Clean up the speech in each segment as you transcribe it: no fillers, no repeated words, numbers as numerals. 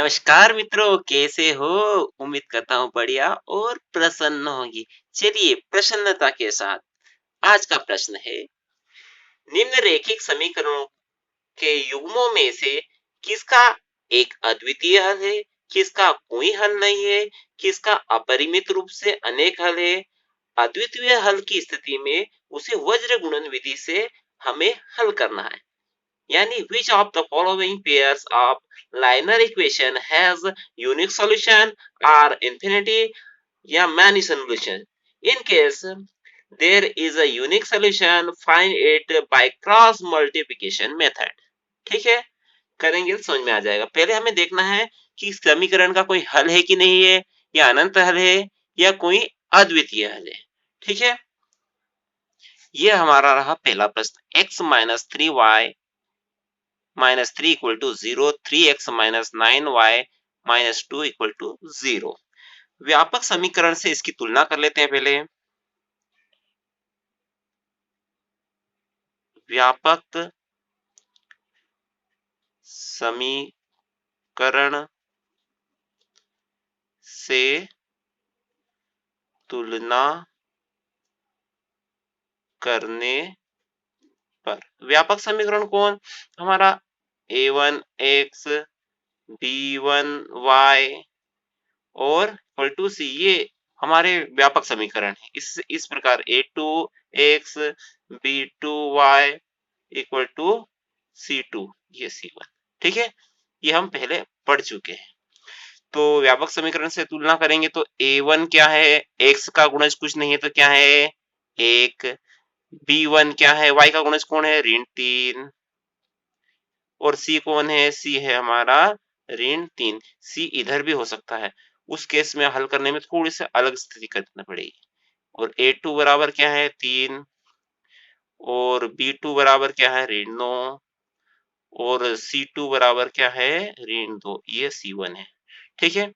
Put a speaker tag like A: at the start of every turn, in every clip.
A: नमस्कार मित्रों, कैसे हो? उम्मीद करता हूँ बढ़िया और प्रसन्न होंगी। चलिए प्रसन्नता के साथ आज का प्रश्न है, निम्नरेखिक समीकरणों के युग्मों में से किसका एक अद्वितीय हल है, किसका कोई हल नहीं है, किसका अपरिमित रूप से अनेक हल है। अद्वितीय हल की स्थिति में उसे वज्र गुणन विधि से हमें हल करना है। Yani which of the following pairs of linear equation has unique solution or infinity या many solution? In case there is a unique solution, find it by cross multiplication method. ठीक है, करेंगे तो समझ में आ जाएगा। पहले हमें देखना है कि समीकरण का कोई हल है कि नहीं है, या अनंत हल है, या कोई अद्वितीय हल है। ठीक है, ये हमारा रहा पहला प्रश्न। x minus 3y minus 3 equal to 0, 3x minus 9y minus 2 equal to 0। व्यापक समीकरण से इसकी तुलना कर लेते हैं पहले। व्यापक समीकरण से तुलना करने पर व्यापक समीकरण कौन? हमारा a1x b1y और इक्वल टू सी, ये हमारे व्यापक समीकरण है। इस प्रकार a2x b2y equal to c2, ये c1। ठीक है, ये हम पहले पढ़ चुके हैं। तो व्यापक समीकरण से तुलना करेंगे तो a1 क्या है, x का गुणज कुछ नहीं है तो क्या है, 1। b1 क्या है, y का गुणज कौन है, ऋण 3। और c कौन है, c है हमारा ऋण 3। c इधर भी हो सकता है, उस केस में हल करने में थोड़ी सी अलग स्थिति करनी पड़ेगी। और a2 बराबर क्या है, 3। और b2 बराबर क्या है, ऋण 9। और c2 बराबर क्या है, ऋण 2। ये c1 है। ठीक है,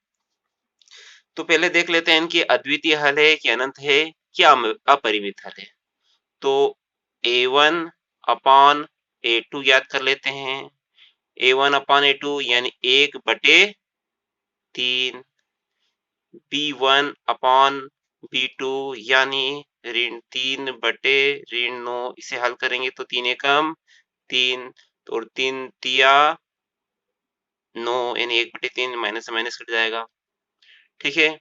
A: तो पहले देख लेते हैं इनकी अद्वितीय हल है कि अनंत है, क्या अपरिमित हल है। तो a1 अपॉन a2 याद कर लेते हैं। a1 अपॉन a2 यानी 1/3। b1 अपॉन b2 यानी ऋण 3/9। इसे हल करेंगे तो 3 एकम 3 और 3 तिया 9, यानी 1/3 माइनस से माइनस कट जाएगा। ठीक है,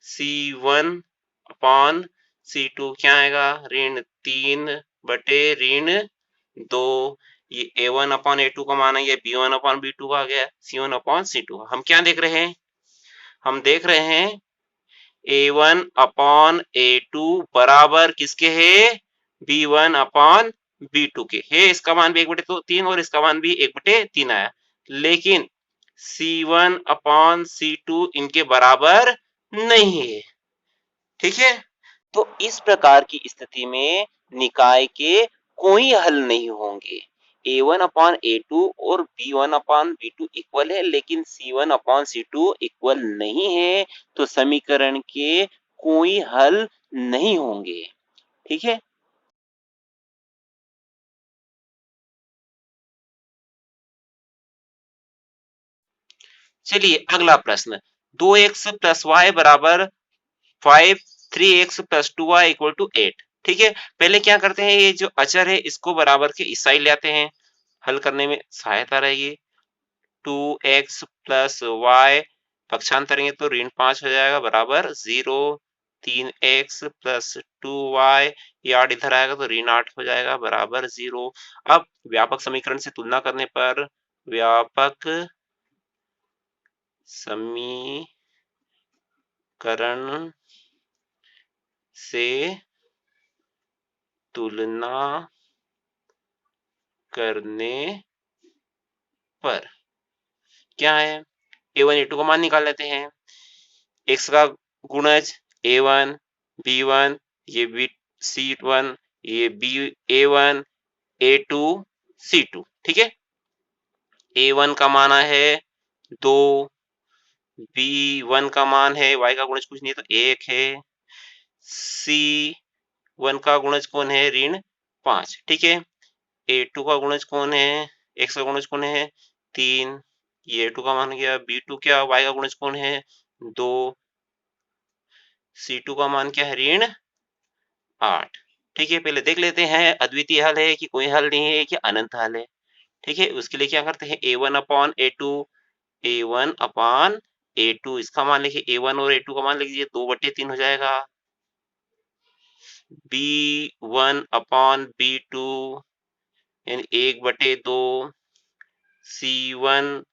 A: c1 अपॉन c2 क्या आएगा, ऋण 3/2। ये a1 अपॉन a2 का मान है, ये b1 अपॉन b2 का आ गया, c1 अपॉन c2। हम क्या देख रहे हैं, हम देख रहे हैं a1 अपॉन a2 बराबर किसके है, b1 अपॉन b2 के है। इसका मान भी 1/3 और इसका मान भी 1/3 आया, लेकिन c1 अपॉन c2 इनके बराबर नहीं है। ठीक है, तो इस प्रकार की स्थिति में निकाय के कोई हल नहीं होंगे। a1 अपॉन a2 और b1 अपॉन b2 इक्वल है, लेकिन c1 अपॉन c2 इक्वल नहीं है, तो समीकरण के कोई हल नहीं होंगे। ठीक है, चलिए अगला प्रश्न। 2x प्लस वाई बराबर 5, 3x plus 2y equal to 8। ठीक है, पहले क्या करते हैं, ये जो अचर है इसको बराबर के इस साइड ले आते हैं, हल करने में सहायता रहेगी। 2x प्लस वाई पक्षांतर करेंगे तो ऋण 5 हो जाएगा बराबर 0। 3x प्लस 2y, ये 8 इधर आएगा तो ऋण 8 हो जाएगा बराबर 0। अब व्यापक समीकरण से तुलना करने पर व्यापक समीकरण से तुलना करने पर क्या है, a1 a2 का मान निकाल लेते हैं। x का गुणज a1 b1, ये b c1, ये b a1 a2 c2। ठीक है, a1 का मान है 2, b1 का मान है, y का गुणज कुछ नहीं तो 1 है, c1 का गुणज कौन है, ऋण 5। ठीक है, a2 का गुणज कौन है, x का गुणज कौन है, 3, ये A2 का मान गया, B2 क्या y का गुणज कौन है 2, C2 का मान क्या है ऋण 8। ठीक है, पहले देख लेते हैं अद्वितीय हल है कि कोई हल नहीं है कि अनंत हल है। ठीक है, उसके लिए क्या करते हैं A1 upon A2, A1 upon A2 इसका मान लिखिए, A1 और A2 का मान लिखिए 2/3 हो जाएगा। B1 अपॉन B2 यानी 1/2, C1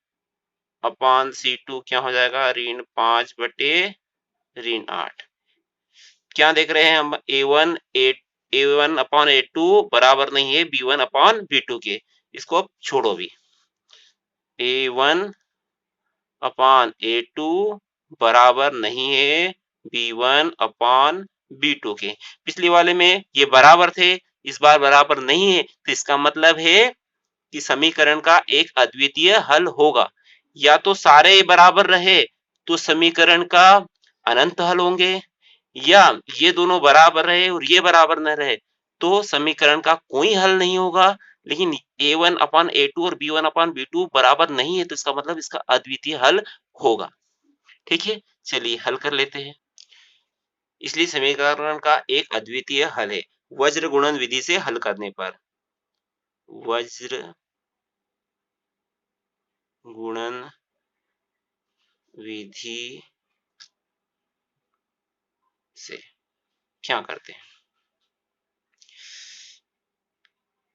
A: अपॉन C2 क्या हो जाएगा ऋण 5/8। क्या देख रहे हैं हम A1 अपॉन A2 बराबर नहीं है B1 अपॉन B2 के, इसको अब छोड़ो भी। A1 अपॉन A2 बराबर नहीं है B1 अपॉन B2 के। पिछली वाले में ये बराबर थे, इस बार बराबर नहीं है, तो इसका मतलब है कि समीकरण का एक अद्वितीय हल होगा। या तो सारे बराबर रहे तो समीकरण का अनंत हल होंगे, या ये दोनों बराबर रहे और ये बराबर न रहे तो समीकरण का कोई हल नहीं होगा। लेकिन A1 अपॉन A2 और B1 अपॉन B2 बराबर नहीं है तो इसका मतलब इसका अद्वितीय हल होगा। ठीक है, चलिए हल कर लेते हैं। इसलिए समीकरण का एक अद्वितीय हल है वज्र गुणन विधि से हल करने पर। वज्र गुणन विधि से क्या करते हैं,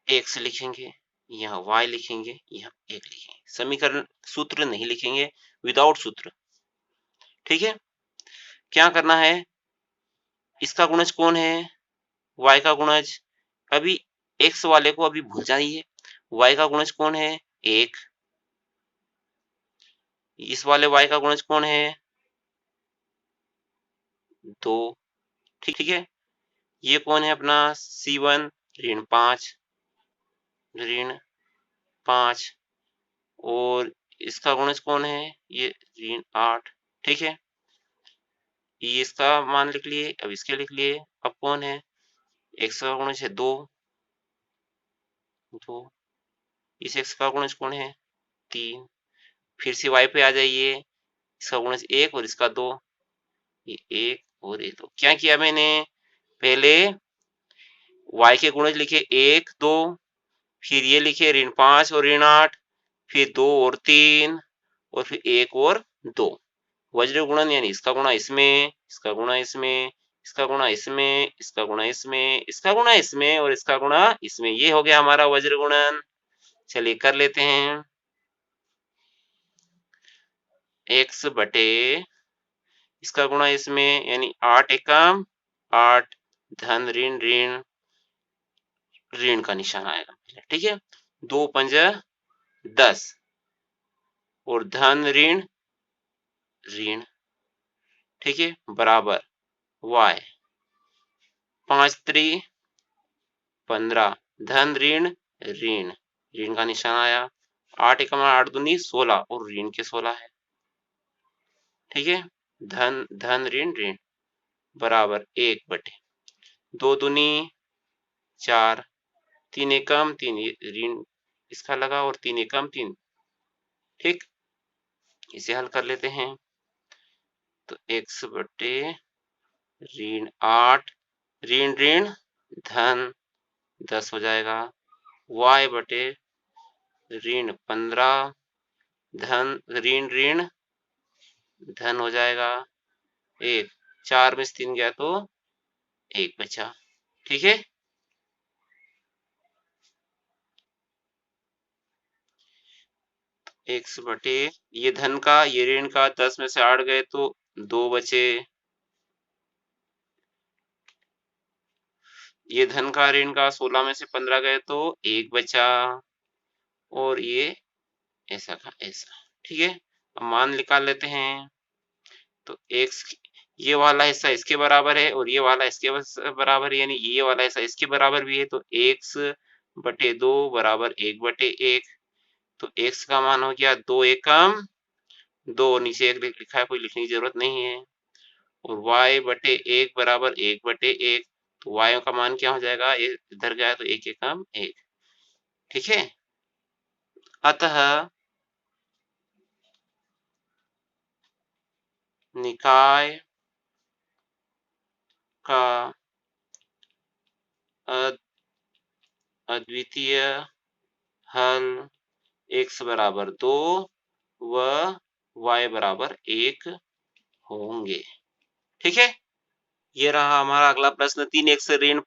A: x लिखेंगे, यहाँ y लिखेंगे, यहाँ 1 लिखेंगे। समीकरण सूत्र नहीं लिखेंगे, विदाउट सूत्र। ठीक है, क्या करना है, इसका गुणज कौन है y का गुणज, अभी x वाले को अभी भूल जाइए। y का गुणज कौन है 1, इस वाले y का गुणज कौन है 2। ठीक है, ये कौन है अपना C1 ऋण 5, ऋण 5, और इसका गुणज कौन है ये ऋण 8। ठीक है, ये इसका मान लिख लिए, अब इसके लिख लिए। अब कौन है x का गुणज है 2, 2, इस x का गुणज कौन है 3। फिर से y पे आ जाइए, इसका गुणज 1 और इसका 2, ये 1 और ये 2। क्या किया मैंने, पहले y के गुणज लिखे 1 2, फिर ये लिखे ऋण 5 और ऋण 8, फिर 2 और 3, और फिर 1 और 2। वज्र गुणन यानी इसका गुणा इसमें, इसका गुणा इसमें, इसका गुणा इसमें, इसका गुणा इसमें, इसका गुणा इसमें और इसका गुणा इसमें, ये हो गया हमारा वज्र गुणन। चलिए कर लेते हैं, x बटे इसका गुणा इसमें यानी 8 एकम 8, धन ऋण ऋण, ऋण का निशान आएगा। ठीक है, 2 पंज 10 और धन ऋण ऋण। ठीक है, बराबर y 5 3 15, धन ऋण ऋण, ऋण का निशान आया। 8 एकम 8 दूनी 16 और ऋण के 16 है। ठीक है, धन धन ऋण ऋण बराबर 1 बटे 2 दूनी 4, 3 एकम 3 ऋण इसका लगा और 3 एकम 3। ठीक, इसे हल कर लेते हैं, तो x बटे ऋण 8 ऋण ऋण धन 10 हो जाएगा, y बटे ऋण 15 धन ऋण ऋण धन हो जाएगा 1, 4 में से 3 गया तो 1 बचा। ठीक है, x बटे ये धन का ये ऋण का 10 में से 8 गए तो 2 बचे, ये धन का ऋण का 16 में से 15 गए तो 1 बचा, और ये ऐसा का ऐसा। ठीक है, अब मान निकाल लेते हैं, तो x ये वाला हिस्सा इसके बराबर है और ये वाला इसके बराबर है, यानी ये वाला हिस्सा इसके बराबर भी है, तो x बटे 2 बराबर 1 बटे 1। तो x का मान हो गया 2 एकम 2, नीचे 1 लिखा है, कोई लिखने की जरूरत नहीं है, और y बटे 1 बराबर 1 बटे 1। तो y का मान क्या हो जाएगा, ये इधर गया तो 1 एकम 1। ठीक है, अतः निकाय का अद्वितीय हल x बराबर 2 व y बराबर 1 होंगे। ठीक है, ये रहा हमारा अगला प्रश्न। 3x ऋण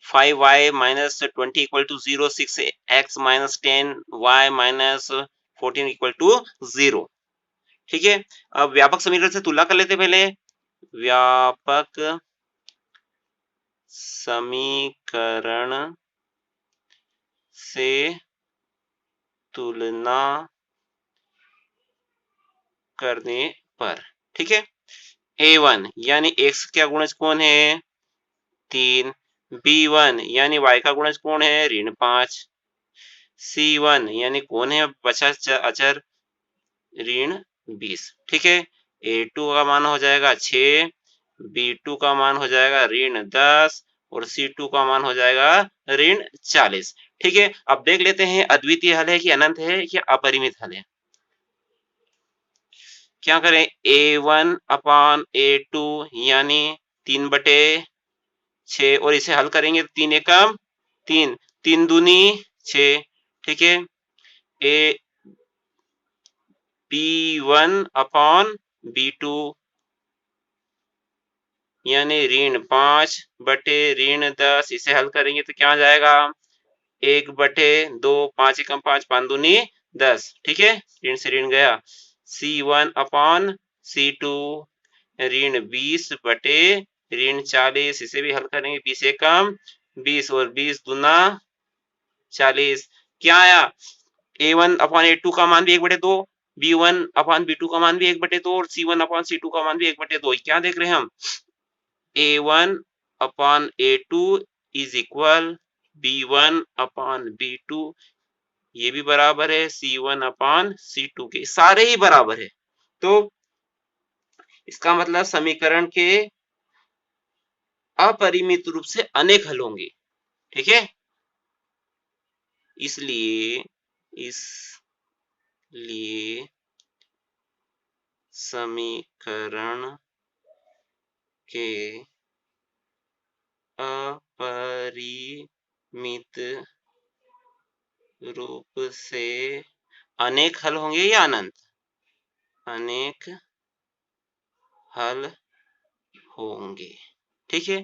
A: 5y minus 20 equal to 0, 6x minus 10y minus 14 equal to 0। ठीक है, अब व्यापक समीकरण से तुलना कर लेते पहले। व्यापक समीकरण से तुलना करने पर, ठीक है, a1 यानी x का गुणज कौन है 3, b1 यानी y का गुणज कौन है ऋण 5, c1 यानी कौन है बचा अचर ऋण 20। ठीक है, a2 का मान हो जाएगा 6, b2 का मान हो जाएगा ऋण 10 और c2 का मान हो जाएगा ऋण 40। ठीक है, अब देख लेते हैं अद्वितीय हल है कि अनंत है कि अपरिमित हल है। क्या करें, a1 अपान a2 यानी 3/6 और इसे हल करेंगे 3 एकम 3, 3 दूनी 6। ठीक है, ए b1 अपान b2 यानी ऋण 5/ऋण 10, इसे हल करेंगे तो क्या आ जाएगा 1/2, 5 एकम 5, 5 दूनी 10। ठीक है, ऋण से ऋण गया। c1 अपान c2 ऋण 20/ऋण 40, इसे भी हल करेंगे 20 एकम 20 और 20 दूना 40। क्या आया, a1 अपान a2 का मान भी 1/2, b1 अपान b2 का मान भी 1/2 और c1 अपान c2 का मान भी 1/2। क्या देख रहे हैं हम, a1 upon a2 is equal b1 upon b2, ये भी बराबर है c1 अपान c2 के, सारे ही बराबर है। तो इसका मतलब समीकरण के अपरिमित रूप से अनेक हल होंगे। ठीक है, इसलिए समीकरण के अपरिमित रूप से अनेक हल होंगे या अनंत, अनेक हल होंगे। ठीक है,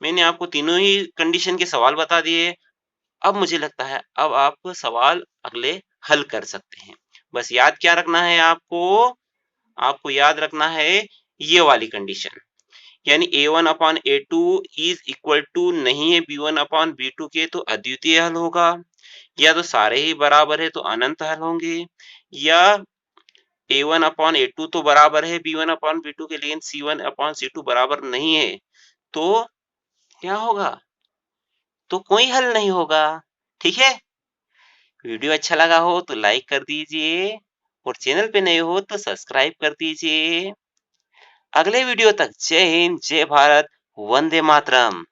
A: मैंने आपको तीनों ही कंडीशन के सवाल बता दिए। अब मुझे लगता है अब आप सवाल अगले हल कर सकते हैं। बस याद क्या रखना है आपको याद रखना है ये वाली कंडीशन, यानी a1 upon a2 is equal to नहीं है b1 अपान b2 के, तो अद्वितीय हल होगा, या तो सारे ही बराबर है तो अनंत हल होंगे, या a1 अपान a2 तो बराबर है b1 अपान b2 के, लेकिन c1 अपान c2 बराबर नहीं है, तो क्या होगा, तो कोई हल नहीं होगा। ठीक है, वीडियो अच्छा लगा हो तो लाइक कर दीजिए और चैनल पे नए हो तो सब्सक्राइब कर दीजिए। अगले वीडियो तक जय हिंद, जय भारत, वंदे मातरम।